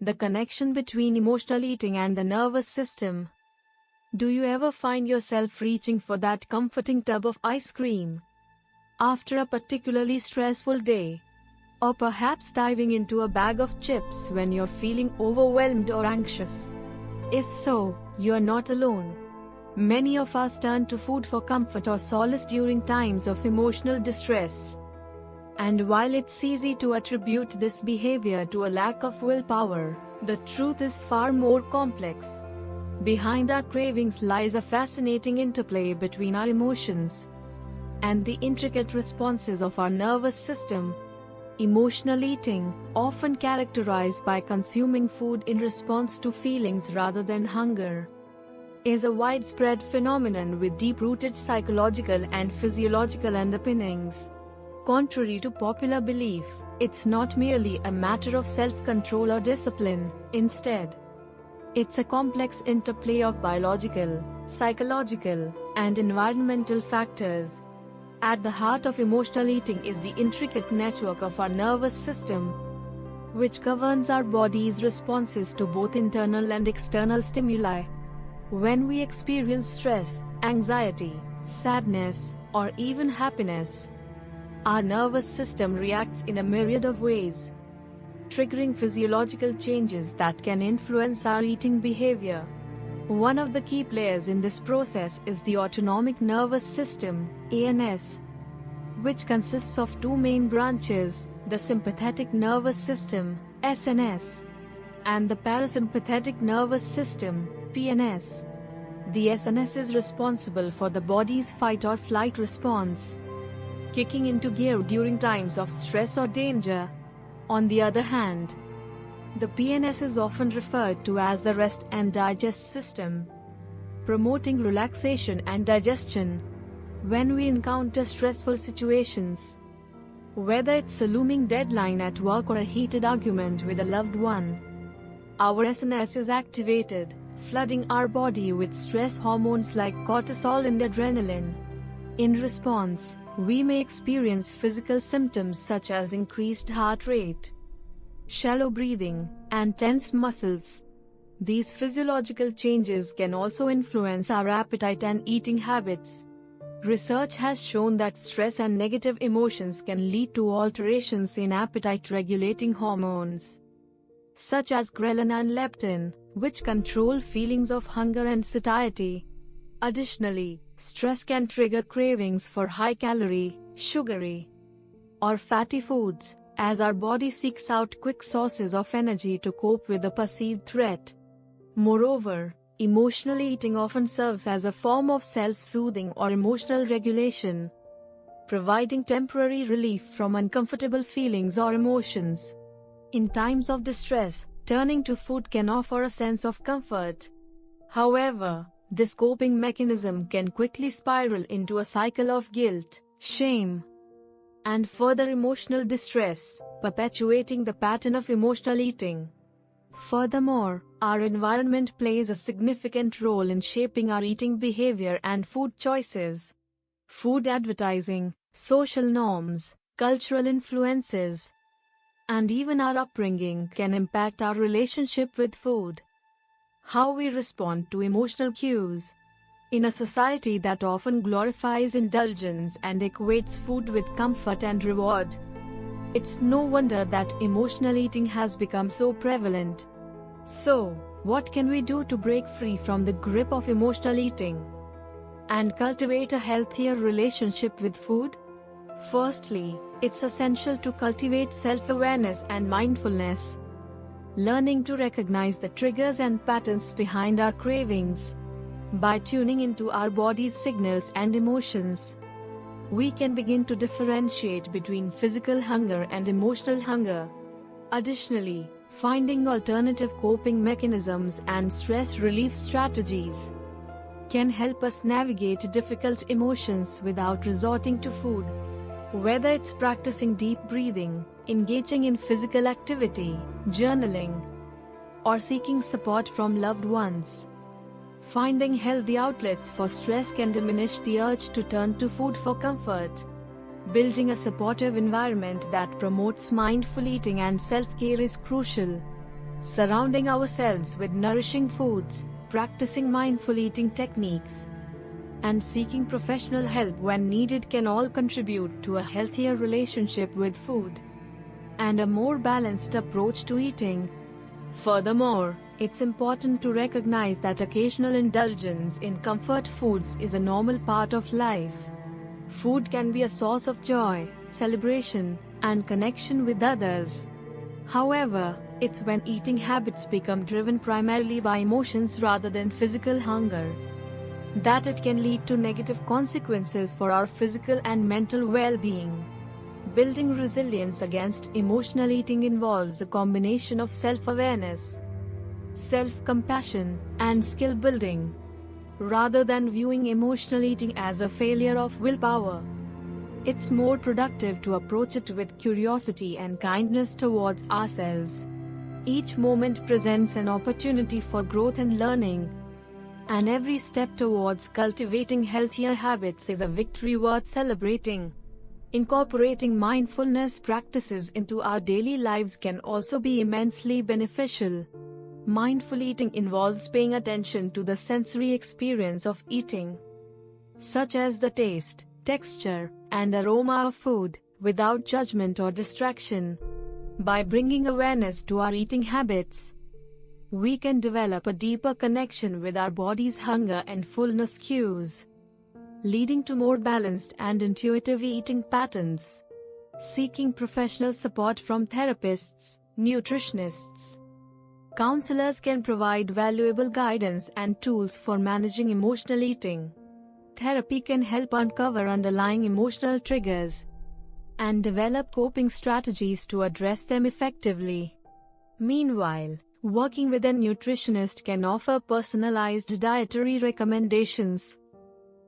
the connection between emotional eating and the nervous system. Do you ever find yourself reaching for that comforting tub of ice cream after a particularly stressful day? Or perhaps diving into a bag of chips when you're feeling overwhelmed or anxious? If so, you're not alone. Many of us turn to food for comfort or solace during times of emotional distress. And while it's easy to attribute this behavior to a lack of willpower, the truth is far more complex. Behind our cravings lies a fascinating interplay between our emotions and the intricate responses of our nervous system. Emotional eating, often characterized by consuming food in response to feelings rather than hunger, is a widespread phenomenon with deep-rooted psychological and physiological underpinnings. Contrary to popular belief, it's not merely a matter of self-control or discipline. Instead, it's a complex interplay of biological, psychological, and environmental factors. At the heart of emotional eating is the intricate network of our nervous system, which governs our body's responses to both internal and external stimuli. When we experience stress, anxiety, sadness, or even happiness, our nervous system reacts in a myriad of ways, triggering physiological changes that can influence our eating behavior. One of the key players in this process is the autonomic nervous system, ANS, which consists of two main branches, the sympathetic nervous system, SNS, and the parasympathetic nervous system, PNS. The SNS is responsible for the body's fight or flight response, kicking into gear during times of stress or danger. On the other hand, the PNS is often referred to as the rest and digest system, promoting relaxation and digestion. When we encounter stressful situations, whether it's a looming deadline at work or a heated argument with a loved one, our SNS is activated, flooding our body with stress hormones like cortisol and adrenaline. In response, we may experience physical symptoms such as increased heart rate, shallow breathing, and tensed muscles. These physiological changes can also influence our appetite and eating habits. Research has shown that stress and negative emotions can lead to alterations in appetite-regulating hormones, such as ghrelin and leptin, which control feelings of hunger and satiety. Additionally, stress can trigger cravings for high-calorie, sugary, or fatty foods, as our body seeks out quick sources of energy to cope with a perceived threat. Moreover, emotional eating often serves as a form of self-soothing or emotional regulation, providing temporary relief from uncomfortable feelings or emotions. In times of distress, turning to food can offer a sense of comfort. However, this coping mechanism can quickly spiral into a cycle of guilt, shame, and further emotional distress, perpetuating the pattern of emotional eating. Furthermore, our environment plays a significant role in shaping our eating behavior and food choices. Food advertising, social norms, cultural influences, and even our upbringing can impact our relationship with food. How we respond to emotional cues. In a society that often glorifies indulgence and equates food with comfort and reward, it's no wonder that emotional eating has become so prevalent. So, what can we do to break free from the grip of emotional eating and cultivate a healthier relationship with food? Firstly, it's essential to cultivate self-awareness and mindfulness. Learning to recognize the triggers and patterns behind our cravings. By tuning into our body's signals and emotions, we can begin to differentiate between physical hunger and emotional hunger. Additionally, finding alternative coping mechanisms and stress relief strategies can help us navigate difficult emotions without resorting to food. Whether it's practicing deep breathing, engaging in physical activity, journaling, or seeking support from loved ones, finding healthy outlets for stress can diminish the urge to turn to food for comfort. Building a supportive environment that promotes mindful eating and self-care is crucial. Surrounding ourselves with nourishing foods, practicing mindful eating techniques, and seeking professional help when needed can all contribute to a healthier relationship with food and a more balanced approach to eating. Furthermore, it's important to recognize that occasional indulgence in comfort foods is a normal part of life. Food can be a source of joy, celebration, and connection with others. However, it's when eating habits become driven primarily by emotions rather than physical hunger that it can lead to negative consequences for our physical and mental well-being. Building resilience against emotional eating involves a combination of self-awareness, self-compassion, and skill building, rather than viewing emotional eating as a failure of willpower. It's more productive to approach it with curiosity and kindness towards ourselves. Each moment presents an opportunity for growth and learning, and every step towards cultivating healthier habits is a victory worth celebrating. Incorporating mindfulness practices into our daily lives can also be immensely beneficial. Mindful eating involves paying attention to the sensory experience of eating, such as the taste, texture, and aroma of food, without judgment or distraction. By bringing awareness to our eating habits, we can develop a deeper connection with our body's hunger and fullness cues, leading to more balanced and intuitive eating patterns. Seeking professional support from therapists, nutritionists, counselors can provide valuable guidance and tools for managing emotional eating. Therapy can help uncover underlying emotional triggers and develop coping strategies to address them effectively. Meanwhile, working with a nutritionist can offer personalized dietary recommendations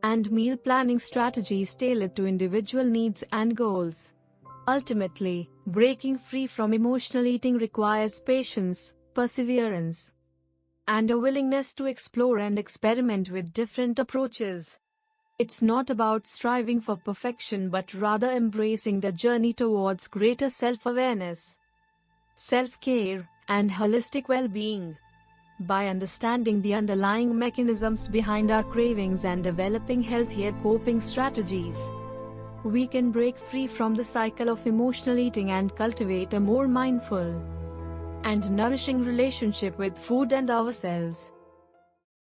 and meal planning strategies tailored to individual needs and goals. Ultimately, breaking free from emotional eating requires patience, perseverance, and a willingness to explore and experiment with different approaches. It's not about striving for perfection but rather embracing the journey towards greater self-awareness, self-care, and holistic well-being. By understanding the underlying mechanisms behind our cravings and developing healthier coping strategies, we can break free from the cycle of emotional eating and cultivate a more mindful and nourishing relationship with food and ourselves.